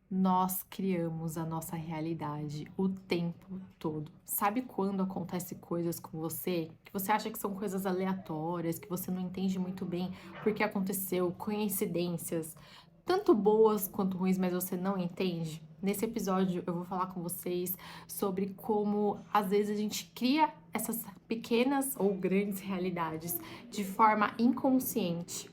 Nós criamos a nossa realidade o tempo todo. Sabe quando acontece coisas com você que você acha que são coisas aleatórias, que você não entende muito bem porque aconteceu, coincidências, tanto boas quanto ruins, mas você não entende? Nesse episódio eu vou falar com vocês sobre como às vezes a gente cria essas pequenas ou grandes realidades de forma inconsciente.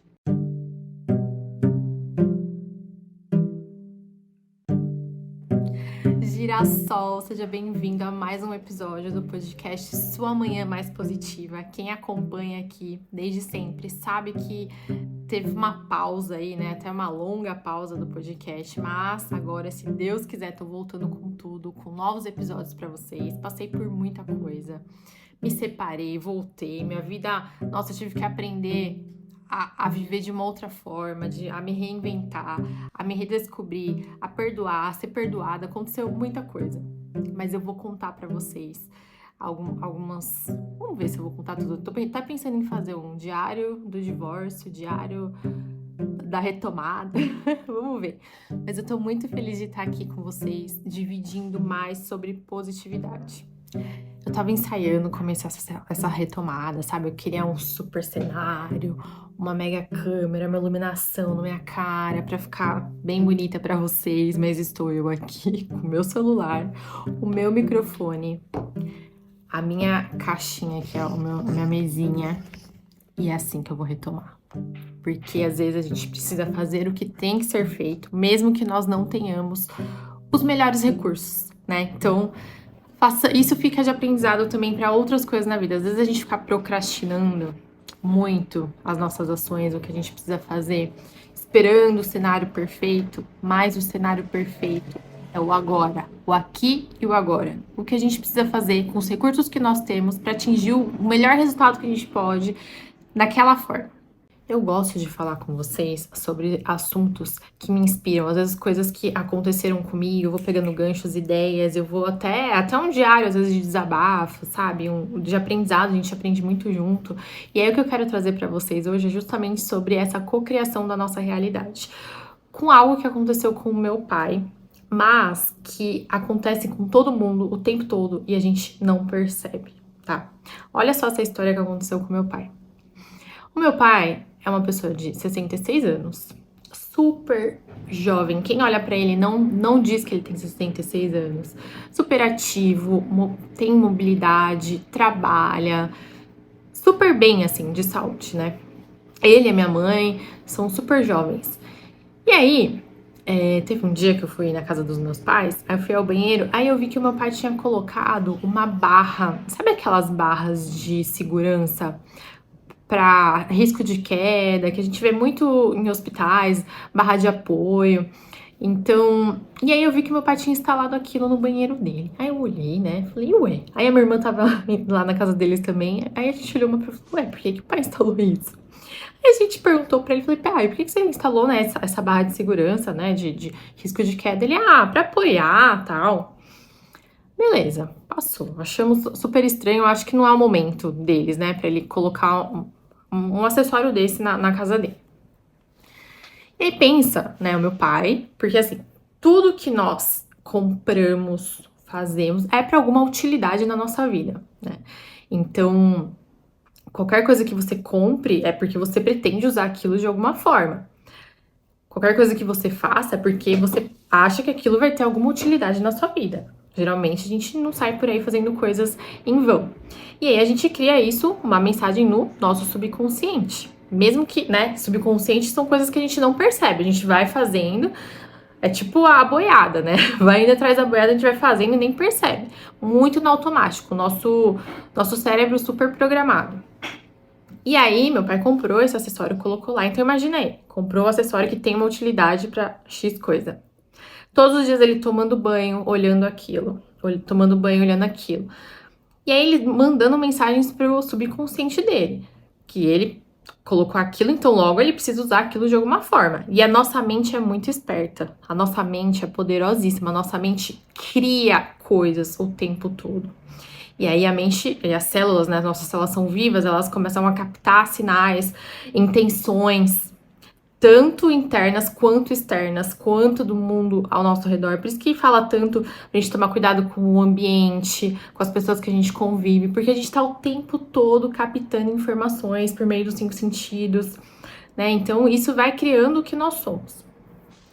Girassol, seja bem-vindo a mais um episódio do podcast Sua Manhã Mais Positiva. Quem acompanha aqui desde sempre sabe que teve uma pausa aí, né? Até uma longa pausa do podcast, mas agora, se Deus quiser, tô voltando com tudo, com novos episódios pra vocês. Passei por muita coisa, me separei, voltei, minha vida, nossa, eu tive que aprender a viver de uma outra forma, a me reinventar, a me redescobrir, a perdoar, a ser perdoada. Aconteceu muita coisa, mas eu vou contar pra vocês algumas. Vamos ver se eu vou contar tudo. Tô até pensando em fazer um diário do divórcio, diário da retomada. Vamos ver. Mas eu tô muito feliz de estar aqui com vocês, dividindo mais sobre positividade. Eu tava ensaiando começar essa retomada, sabe? Eu queria um super cenário, uma mega câmera, uma iluminação na minha cara pra ficar bem bonita pra vocês, mas estou eu aqui com o meu celular, o meu microfone, a minha caixinha aqui, ó, a minha mesinha, e é assim que eu vou retomar. Porque às vezes a gente precisa fazer o que tem que ser feito, mesmo que nós não tenhamos os melhores recursos, né? Então, isso fica de aprendizado também para outras coisas na vida. Às vezes a gente fica procrastinando muito as nossas ações, o que a gente precisa fazer, esperando o cenário perfeito, mas o cenário perfeito é o agora, o aqui e o agora. O que a gente precisa fazer com os recursos que nós temos para atingir o melhor resultado que a gente pode daquela forma. Eu gosto de falar com vocês sobre assuntos que me inspiram, às vezes coisas que aconteceram comigo, eu vou pegando ganchos, ideias, eu vou até um diário, às vezes de desabafo, sabe? De aprendizado, a gente aprende muito junto. E aí o que eu quero trazer para vocês hoje é justamente sobre essa cocriação da nossa realidade. Com algo que aconteceu com o meu pai, mas que acontece com todo mundo o tempo todo e a gente não percebe, tá? Olha só essa história que aconteceu com o meu pai. O meu pai é uma pessoa de 66 anos, super jovem. Quem olha pra ele não diz que ele tem 66 anos. Super ativo, tem mobilidade, trabalha super bem, assim, de saúde, né? Ele e a minha mãe são super jovens. E aí, teve um dia que eu fui na casa dos meus pais, aí eu fui ao banheiro, aí eu vi que o meu pai tinha colocado uma barra, sabe aquelas barras de segurança para risco de queda, que a gente vê muito em hospitais, barra de apoio. Então, e aí eu vi que meu pai tinha instalado aquilo no banheiro dele. Aí eu olhei, né? Falei, ué. Aí a minha irmã tava lá na casa deles também. Aí a gente olhou uma pra ué, por que o pai instalou isso? Aí a gente perguntou pra ele, falei, pai, por que você instalou, né, essa barra de segurança, né, de risco de queda? Ele, pra apoiar, tal. Beleza, passou. Achamos super estranho, acho que não é o momento deles, né, pra ele colocar um acessório desse na casa dele. E aí pensa, né, o meu pai, porque assim, tudo que nós compramos, fazemos, é para alguma utilidade na nossa vida, né? Então, qualquer coisa que você compre é porque você pretende usar aquilo de alguma forma. Qualquer coisa que você faça é porque você acha que aquilo vai ter alguma utilidade na sua vida. Geralmente a gente não sai por aí fazendo coisas em vão. E aí a gente cria isso, uma mensagem no nosso subconsciente. Mesmo que, né, subconsciente são coisas que a gente não percebe, a gente vai fazendo, é tipo a boiada, né? Vai indo atrás da boiada, a gente vai fazendo e nem percebe. Muito no automático, nosso cérebro super programado. E aí, meu pai comprou esse acessório, colocou lá. Então, imagina aí, comprou um acessório que tem uma utilidade pra X coisa. Todos os dias ele tomando banho, olhando aquilo. Tomando banho, olhando aquilo. E aí, ele mandando mensagens pro subconsciente dele. Que ele colocou aquilo, então logo ele precisa usar aquilo de alguma forma. E a nossa mente é muito esperta. A nossa mente é poderosíssima. A nossa mente cria coisas o tempo todo. E aí a mente e as células, né, as nossas células são vivas, elas começam a captar sinais, intenções, tanto internas quanto externas, quanto do mundo ao nosso redor. Por isso que fala tanto pra gente tomar cuidado com o ambiente, com as pessoas que a gente convive, porque a gente tá o tempo todo captando informações por meio dos 5 sentidos, né? Então isso vai criando o que nós somos.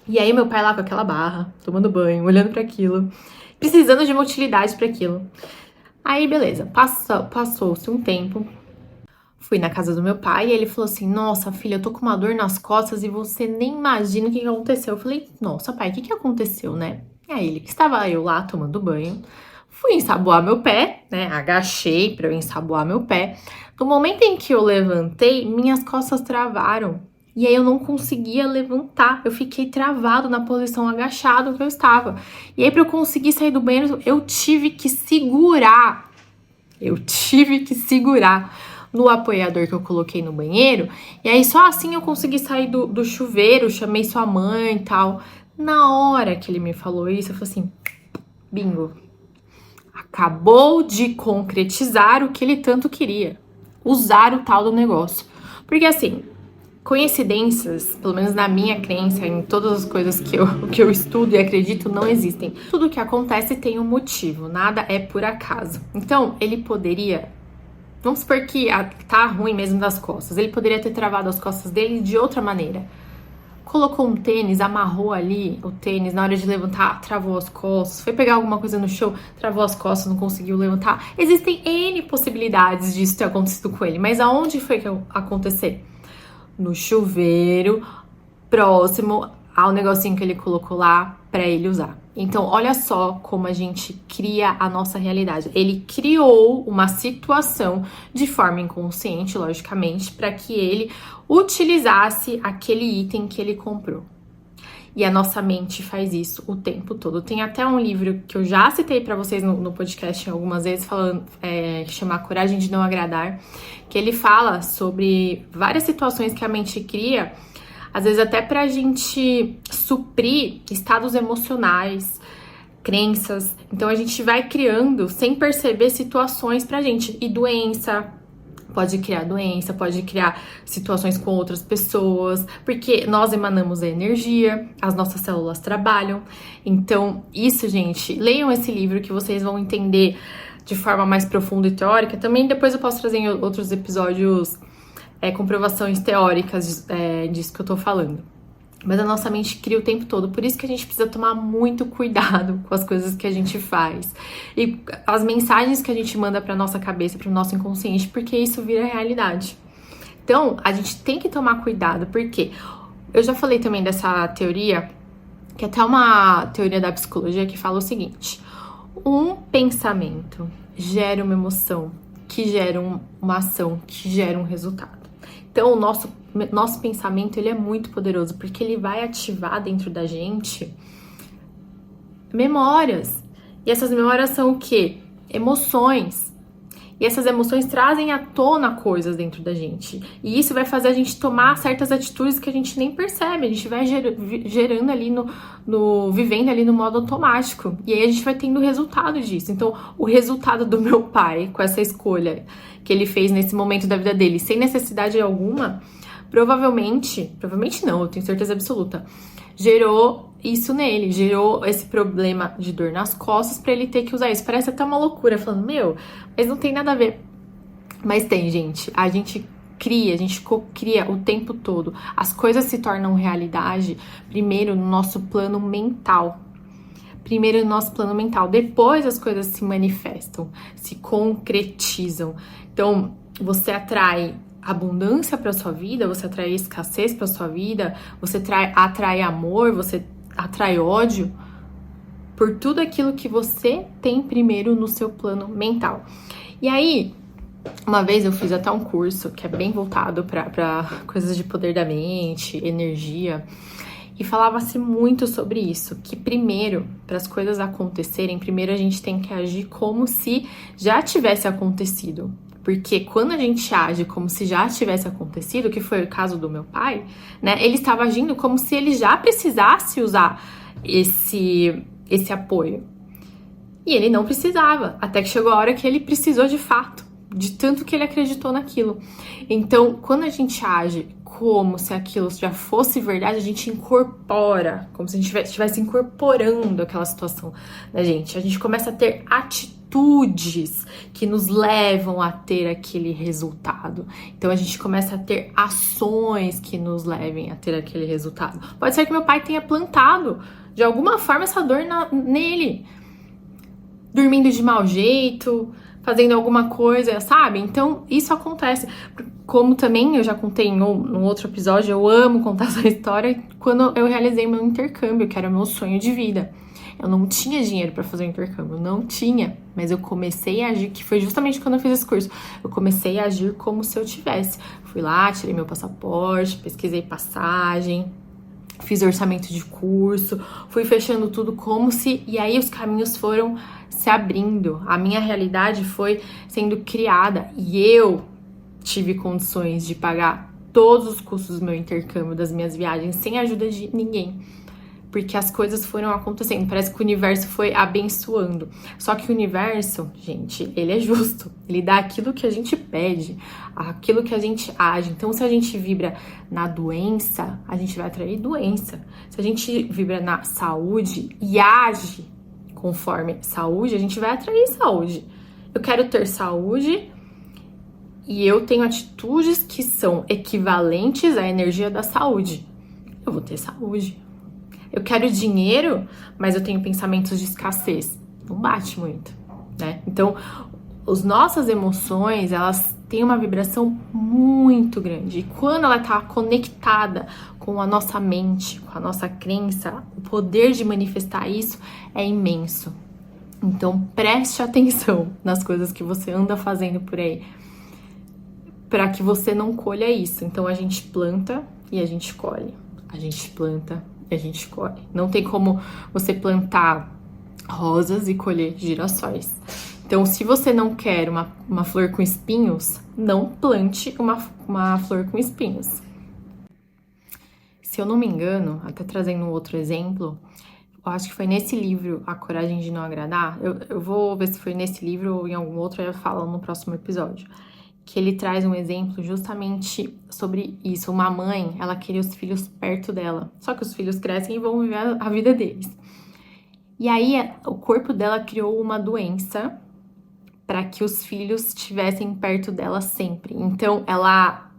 E aí meu pai lá com aquela barra, tomando banho, olhando para aquilo, precisando de uma utilidade para aquilo. Aí beleza, passou-se um tempo. Fui na casa do meu pai e ele falou assim: nossa, filha, eu tô com uma dor nas costas e você nem imagina o que aconteceu. Eu falei: nossa, pai, o que aconteceu, né? E aí ele, que estava eu lá tomando banho, fui ensaboar meu pé, né? Agachei pra eu ensaboar meu pé. No momento em que eu levantei, minhas costas travaram. E aí eu não conseguia levantar. Eu fiquei travado na posição agachado que eu estava. E aí, pra eu conseguir sair do banheiro, eu tive que segurar. No apoiador que eu coloquei no banheiro. E aí só assim eu consegui sair do chuveiro, chamei sua mãe e tal. Na hora que ele me falou isso, eu falei assim: bingo. Acabou de concretizar o que ele tanto queria. Usar o tal do negócio. Porque assim, coincidências, pelo menos na minha crença, em todas as coisas que eu estudo e acredito, não existem. Tudo que acontece tem um motivo, nada é por acaso. Então, ele poderia... Vamos supor que tá ruim mesmo das costas. Ele poderia ter travado as costas dele de outra maneira. Colocou um tênis, amarrou ali o tênis, na hora de levantar, travou as costas. Foi pegar alguma coisa no chão, travou as costas, não conseguiu levantar. Existem N possibilidades disso ter acontecido com ele. Mas aonde foi que acontecer? No chuveiro, próximo ao negocinho que ele colocou lá para ele usar. Então, olha só como a gente cria a nossa realidade. Ele criou uma situação de forma inconsciente, logicamente, para que ele utilizasse aquele item que ele comprou. E a nossa mente faz isso o tempo todo. Tem até um livro que eu já citei para vocês no podcast algumas vezes, falando, que chama Coragem de Não Agradar, que ele fala sobre várias situações que a mente cria, às vezes até pra gente suprir estados emocionais, crenças. Então a gente vai criando, sem perceber, situações pra gente. E doença, pode criar situações com outras pessoas, porque nós emanamos a energia, as nossas células trabalham. Então, isso, gente, leiam esse livro que vocês vão entender de forma mais profunda e teórica. Também depois eu posso trazer em outros episódios comprovações teóricas disso que eu tô falando. Mas a nossa mente cria o tempo todo, por isso que a gente precisa tomar muito cuidado com as coisas que a gente faz. E as mensagens que a gente manda pra nossa cabeça, pro nosso inconsciente, porque isso vira realidade. Então, a gente tem que tomar cuidado, porque eu já falei também dessa teoria, que é até uma teoria da psicologia que fala o seguinte: um pensamento gera uma emoção, que gera uma ação, que gera um resultado. Então, o nosso pensamento, ele é muito poderoso, porque ele vai ativar dentro da gente memórias. E essas memórias são o quê? Emoções. E essas emoções trazem à tona coisas dentro da gente. E isso vai fazer a gente tomar certas atitudes que a gente nem percebe. A gente vai gerando ali vivendo ali no modo automático. E aí a gente vai tendo o resultado disso. Então, o resultado do meu pai, com essa escolha que ele fez nesse momento da vida dele, sem necessidade alguma, provavelmente não, eu tenho certeza absoluta, gerou isso nele, gerou esse problema de dor nas costas pra ele ter que usar isso. Parece até uma loucura, falando, mas não tem nada a ver. Mas tem, gente. A gente cria o tempo todo. As coisas se tornam realidade primeiro no nosso plano mental. Depois as coisas se manifestam, se concretizam. Então, você atrai abundância para sua vida, você atrai escassez para sua vida, você atrai amor, você atrai ódio por tudo aquilo que você tem primeiro no seu plano mental. E aí, uma vez eu fiz até um curso que é bem voltado para coisas de poder da mente, energia, e falava-se muito sobre isso, que primeiro, para as coisas acontecerem, primeiro a gente tem que agir como se já tivesse acontecido. Porque quando a gente age como se já tivesse acontecido, que foi o caso do meu pai, né? Ele estava agindo como se ele já precisasse usar esse apoio. E ele não precisava, até que chegou a hora que ele precisou de fato, de tanto que ele acreditou naquilo. Então, quando a gente age como se aquilo já fosse verdade, a gente incorpora, como se a gente estivesse incorporando aquela situação da gente. A gente começa a ter atitudes que nos levam a ter aquele resultado. Então a gente começa a ter ações que nos levem a ter aquele resultado. Pode ser que meu pai tenha plantado de alguma forma essa dor nele, dormindo de mau jeito, fazendo alguma coisa, sabe? Então, isso acontece. Como também eu já contei em um outro episódio, eu amo contar essa história, quando eu realizei meu intercâmbio, que era o meu sonho de vida. Eu não tinha dinheiro para fazer o intercâmbio, não tinha, mas eu comecei a agir, que foi justamente quando eu fiz esse curso. Eu comecei a agir como se eu tivesse. Fui lá, tirei meu passaporte, pesquisei passagem, fiz orçamento de curso, fui fechando tudo como se... E aí os caminhos foram se abrindo. A minha realidade foi sendo criada e eu tive condições de pagar todos os custos do meu intercâmbio, das minhas viagens, sem a ajuda de ninguém. Porque as coisas foram acontecendo. Parece que o universo foi abençoando. Só que o universo, gente, ele é justo. Ele dá aquilo que a gente pede, aquilo que a gente age. Então, se a gente vibra na doença, a gente vai atrair doença. Se a gente vibra na saúde e age conforme saúde, a gente vai atrair saúde. Eu quero ter saúde e eu tenho atitudes que são equivalentes à energia da saúde. Eu vou ter saúde. Eu quero dinheiro, mas eu tenho pensamentos de escassez. Não bate muito, né? Então, as nossas emoções, elas têm uma vibração muito grande. E quando ela tá conectada com a nossa mente, com a nossa crença, o poder de manifestar isso é imenso. Então, preste atenção nas coisas que você anda fazendo por aí, para que você não colha isso. Então, a gente planta e a gente colhe. A gente planta e a gente colhe. Não tem como você plantar rosas e colher girassóis. Então, se você não quer uma flor com espinhos, não plante uma flor com espinhos. Se eu não me engano, até trazendo um outro exemplo, eu acho que foi nesse livro, A Coragem de Não Agradar. Eu vou ver se foi nesse livro ou em algum outro, eu falo no próximo episódio. Que ele traz um exemplo justamente sobre isso. Uma mãe, ela queria os filhos perto dela. Só que os filhos crescem e vão viver a vida deles. E aí, o corpo dela criou uma doença para que os filhos estivessem perto dela sempre. Então, ela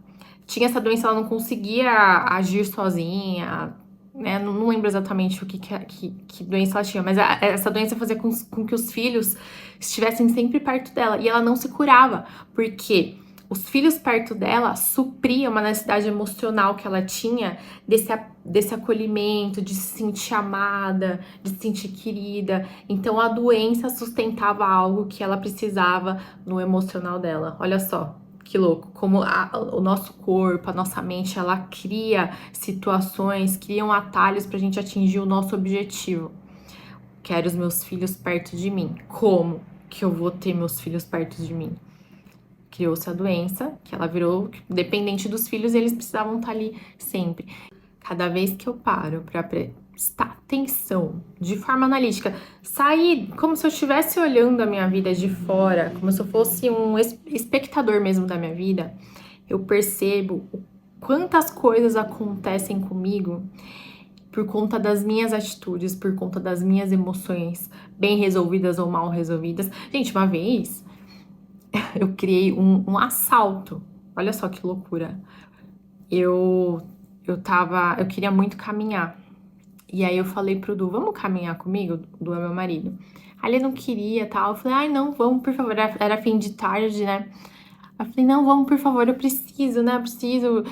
tinha essa doença, ela não conseguia agir sozinha, né? Não lembro exatamente que doença ela tinha, mas essa doença fazia com que os filhos estivessem sempre perto dela. E ela não se curava, porque os filhos perto dela supriam uma necessidade emocional que ela tinha desse acolhimento, de se sentir amada, de se sentir querida. Então a doença sustentava algo que ela precisava no emocional dela. Olha só que louco, como o nosso corpo, a nossa mente, ela cria situações, criam atalhos pra gente atingir o nosso objetivo. Quero os meus filhos perto de mim. Como que eu vou ter meus filhos perto de mim? Criou-se a doença, que ela virou dependente dos filhos e eles precisavam estar ali sempre. Cada vez que eu paro para prestar atenção de forma analítica, sair como se eu estivesse olhando a minha vida de fora, como se eu fosse um espectador mesmo da minha vida, eu percebo quantas coisas acontecem comigo por conta das minhas atitudes, por conta das minhas emoções, bem resolvidas ou mal resolvidas. Gente, uma vez eu criei um assalto. Olha só que loucura. Eu queria muito caminhar. E aí eu falei pro Du, vamos caminhar comigo? O Du é meu marido. Aí ele não queria, tal. Eu falei, ai, não, vamos, por favor. Era fim de tarde, né? Eu falei, não, vamos, por favor, eu preciso, né? Eu preciso.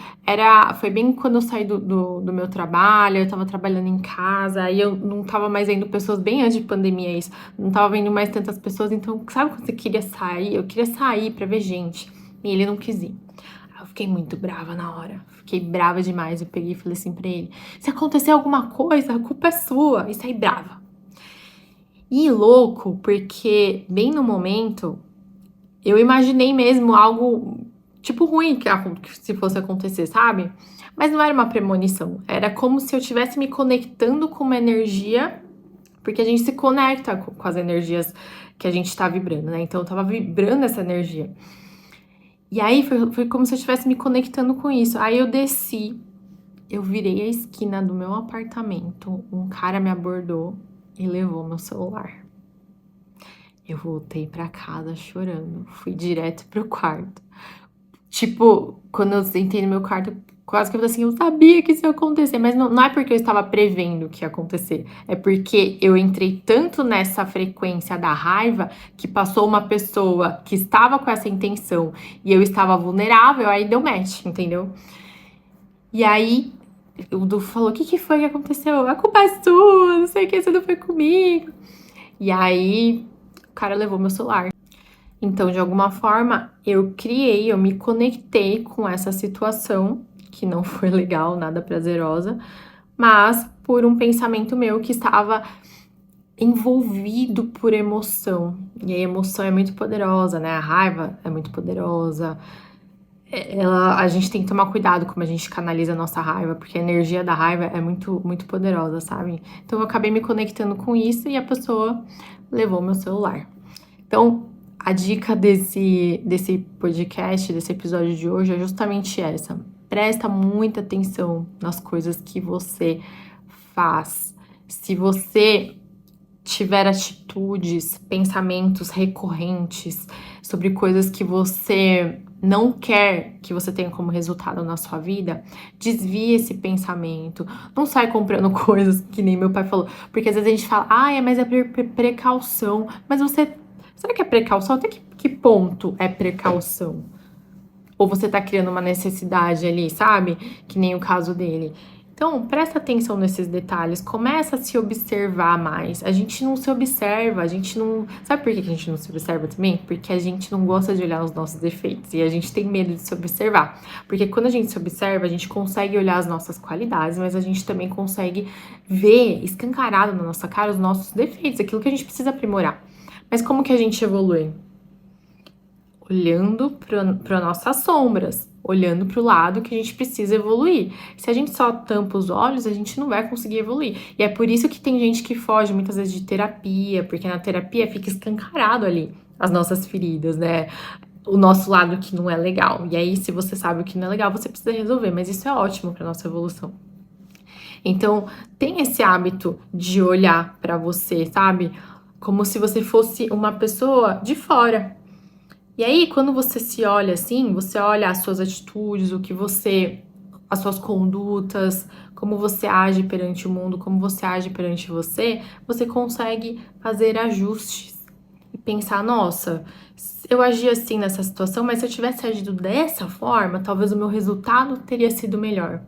Foi bem quando eu saí do meu trabalho, eu tava trabalhando em casa, aí eu não tava mais vendo pessoas, bem antes de pandemia isso, não tava vendo mais tantas pessoas, então, sabe quando você queria sair? Eu queria sair pra ver gente, e ele não quis ir. Aí eu fiquei muito brava na hora, fiquei brava demais, eu peguei e falei assim pra ele, se acontecer alguma coisa, a culpa é sua, e saí brava. E louco, porque bem no momento, eu imaginei mesmo algo, tipo, ruim que se fosse acontecer, sabe? Mas não era uma premonição. Era como se eu estivesse me conectando com uma energia, porque a gente se conecta com as energias que a gente tá vibrando, né? Então eu tava vibrando essa energia. E aí foi como se eu estivesse me conectando com isso. Aí eu desci, eu virei a esquina do meu apartamento, um cara me abordou e levou meu celular. Eu voltei pra casa chorando, fui direto pro quarto. Tipo, quando eu sentei no meu quarto, quase que eu falei assim, eu sabia que isso ia acontecer, mas não é porque eu estava prevendo que ia acontecer, é porque eu entrei tanto nessa frequência da raiva que passou uma pessoa que estava com essa intenção e eu estava vulnerável, aí deu match, entendeu? E aí o Du falou: o que foi que aconteceu? A culpa é sua, não sei o que, você não foi comigo. E aí o cara levou meu celular. Então, de alguma forma, eu me conectei com essa situação, que não foi legal, nada prazerosa, mas por um pensamento meu que estava envolvido por emoção. E a emoção é muito poderosa, né? A raiva é muito poderosa. A gente tem que tomar cuidado como a gente canaliza a nossa raiva, porque a energia da raiva é muito, muito poderosa, sabe? Então, eu acabei me conectando com isso e a pessoa levou meu celular. Então, a dica desse podcast, desse episódio de hoje é justamente essa. Presta muita atenção nas coisas que você faz. Se você tiver atitudes, pensamentos recorrentes sobre coisas que você não quer que você tenha como resultado na sua vida, desvie esse pensamento. Não sai comprando coisas que nem meu pai falou. Porque às vezes a gente fala, mas é precaução. Mas você. Será que é precaução? Até que ponto é precaução? Ou você tá criando uma necessidade ali, sabe? Que nem o caso dele. Então, presta atenção nesses detalhes, começa a se observar mais. A gente não se observa, a gente não. Sabe por que a gente não se observa também? Porque a gente não gosta de olhar os nossos defeitos e a gente tem medo de se observar. Porque quando a gente se observa, a gente consegue olhar as nossas qualidades, mas a gente também consegue ver escancarado na nossa cara os nossos defeitos, aquilo que a gente precisa aprimorar. Mas como que a gente evolui? Olhando para nossas sombras, olhando para o lado que a gente precisa evoluir. Se a gente só tampa os olhos, a gente não vai conseguir evoluir. E é por isso que tem gente que foge muitas vezes de terapia, porque na terapia fica escancarado ali as nossas feridas, né? O nosso lado que não é legal. E aí, se você sabe o que não é legal, você precisa resolver. Mas isso é ótimo para nossa evolução. Então, tem esse hábito de olhar para você, sabe? Como se você fosse uma pessoa de fora. E aí, quando você se olha assim, você olha as suas atitudes, as suas condutas, como você age perante o mundo, como você age perante você consegue fazer ajustes e pensar, nossa, eu agi assim nessa situação, mas se eu tivesse agido dessa forma, talvez o meu resultado teria sido melhor.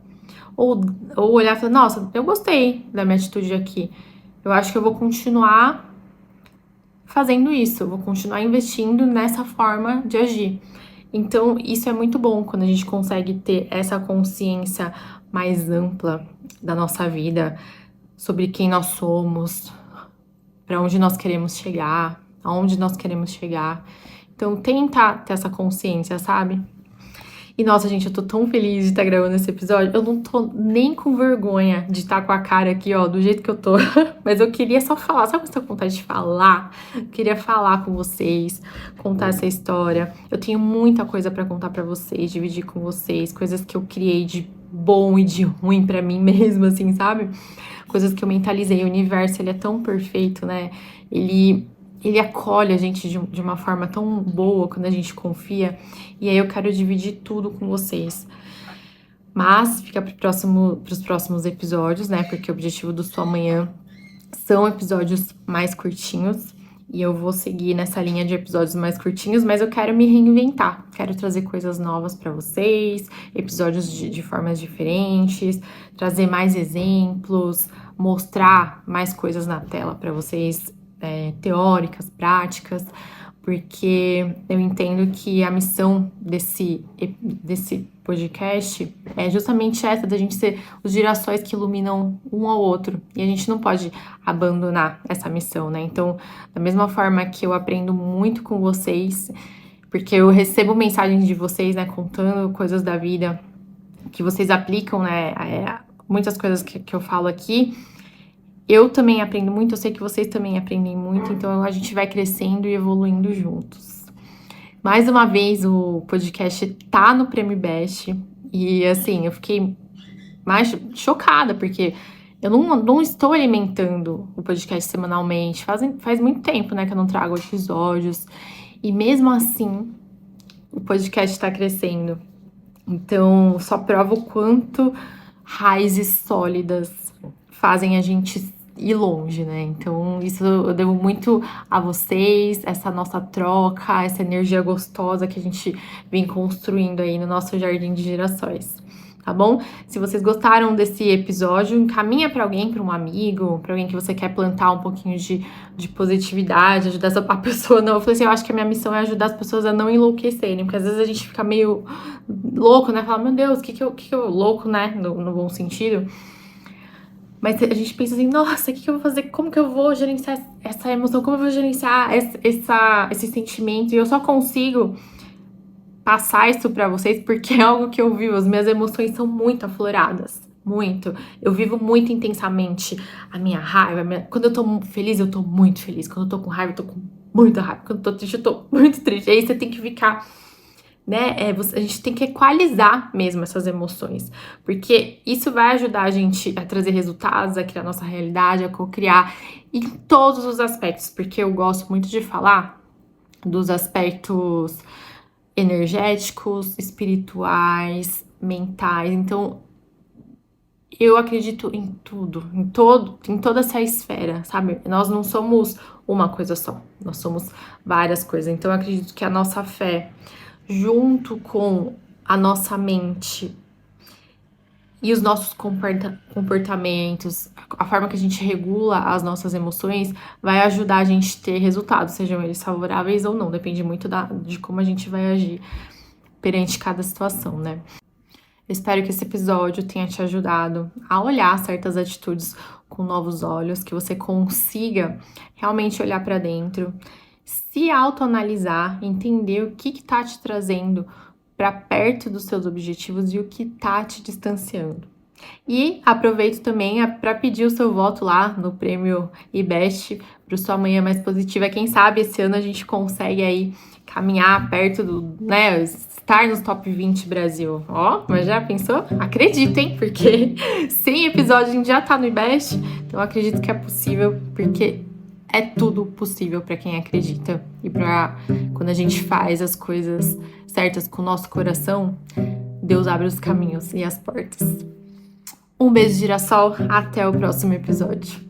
Ou olhar e falar, nossa, eu gostei da minha atitude aqui. Eu acho que eu vou continuar fazendo isso, eu vou continuar investindo nessa forma de agir. Então, isso é muito bom quando a gente consegue ter essa consciência mais ampla da nossa vida, sobre quem nós somos, para onde nós queremos chegar, aonde nós queremos chegar. Então, tenta ter essa consciência, sabe? E nossa, gente, eu tô tão feliz de estar gravando esse episódio. Eu não tô nem com vergonha de estar com a cara aqui, ó, do jeito que eu tô. Mas eu queria só falar. Sabe quando você tá com vontade de falar? Eu queria falar com vocês, contar essa história. Eu tenho muita coisa pra contar pra vocês, dividir com vocês, coisas que eu criei de bom e de ruim pra mim mesma, assim, sabe? Coisas que eu mentalizei. O universo, ele é tão perfeito, né? Ele acolhe a gente de uma forma tão boa quando a gente confia. E aí eu quero dividir tudo com vocês. Mas fica pros próximos episódios, né? Porque o objetivo do Sua Manhã são episódios mais curtinhos. E eu vou seguir nessa linha de episódios mais curtinhos, mas eu quero me reinventar. Quero trazer coisas novas para vocês, episódios de formas diferentes, trazer mais exemplos, mostrar mais coisas na tela para vocês, teóricas, práticas, porque eu entendo que a missão desse podcast é justamente essa, da gente ser os girassóis que iluminam um ao outro, e a gente não pode abandonar essa missão, né? Então, da mesma forma que eu aprendo muito com vocês, porque eu recebo mensagens de vocês, né, contando coisas da vida que vocês aplicam, né, muitas coisas que eu falo aqui, eu também aprendo muito, eu sei que vocês também aprendem muito, então a gente vai crescendo e evoluindo juntos. Mais uma vez, o podcast tá no Prêmio Best. E, assim, eu fiquei mais chocada, porque eu não estou alimentando o podcast semanalmente. Faz muito tempo, né, que eu não trago episódios. E mesmo assim, o podcast tá crescendo. Então, só prova o quanto raízes sólidas fazem a gente ir longe, né? Então, isso eu devo muito a vocês, essa nossa troca, essa energia gostosa que a gente vem construindo aí no nosso jardim de girassóis. Tá bom? Se vocês gostaram desse episódio, encaminha para alguém, para um amigo, para alguém que você quer plantar um pouquinho de positividade, ajudar a pessoa. Não, eu falei assim, eu acho que a minha missão é ajudar as pessoas a não enlouquecerem, porque às vezes a gente fica meio louco, né? Fala, meu Deus, que eu louco, né? No bom sentido. Mas a gente pensa assim, nossa, o que eu vou fazer? Como que eu vou gerenciar essa emoção? Como eu vou gerenciar esse sentimento? E eu só consigo passar isso pra vocês porque é algo que eu vivo. As minhas emoções são muito afloradas. Muito. Eu vivo muito intensamente a minha raiva. Quando eu tô feliz, eu tô muito feliz. Quando eu tô com raiva, eu tô com muita raiva. Quando eu tô triste, eu tô muito triste. Aí você tem que ficar, né? A gente tem que equalizar mesmo essas emoções, porque isso vai ajudar a gente a trazer resultados, a criar nossa realidade, a co-criar em todos os aspectos, porque eu gosto muito de falar dos aspectos energéticos, espirituais, mentais. Então, eu acredito em tudo, em toda essa esfera, sabe? Nós não somos uma coisa só, nós somos várias coisas. Então, eu acredito que a nossa fé junto com a nossa mente e os nossos comportamentos, a forma que a gente regula as nossas emoções, vai ajudar a gente a ter resultados, sejam eles favoráveis ou não, depende muito de como a gente vai agir perante cada situação, né? Eu espero que esse episódio tenha te ajudado a olhar certas atitudes com novos olhos, que você consiga realmente olhar para dentro, se autoanalisar, entender o que tá te trazendo para perto dos seus objetivos e o que tá te distanciando. E aproveito também para pedir o seu voto lá no prêmio IBEST para sua manhã mais positiva. Quem sabe esse ano a gente consegue aí caminhar perto do, né, estar nos top 20 Brasil. Ó, mas já pensou? Acredito, hein? Porque 100 episódios a gente já tá no IBEST, então acredito que é possível, porque é tudo possível para quem acredita. E para quando a gente faz as coisas certas com o nosso coração, Deus abre os caminhos e as portas. Um beijo, girassol. Até o próximo episódio.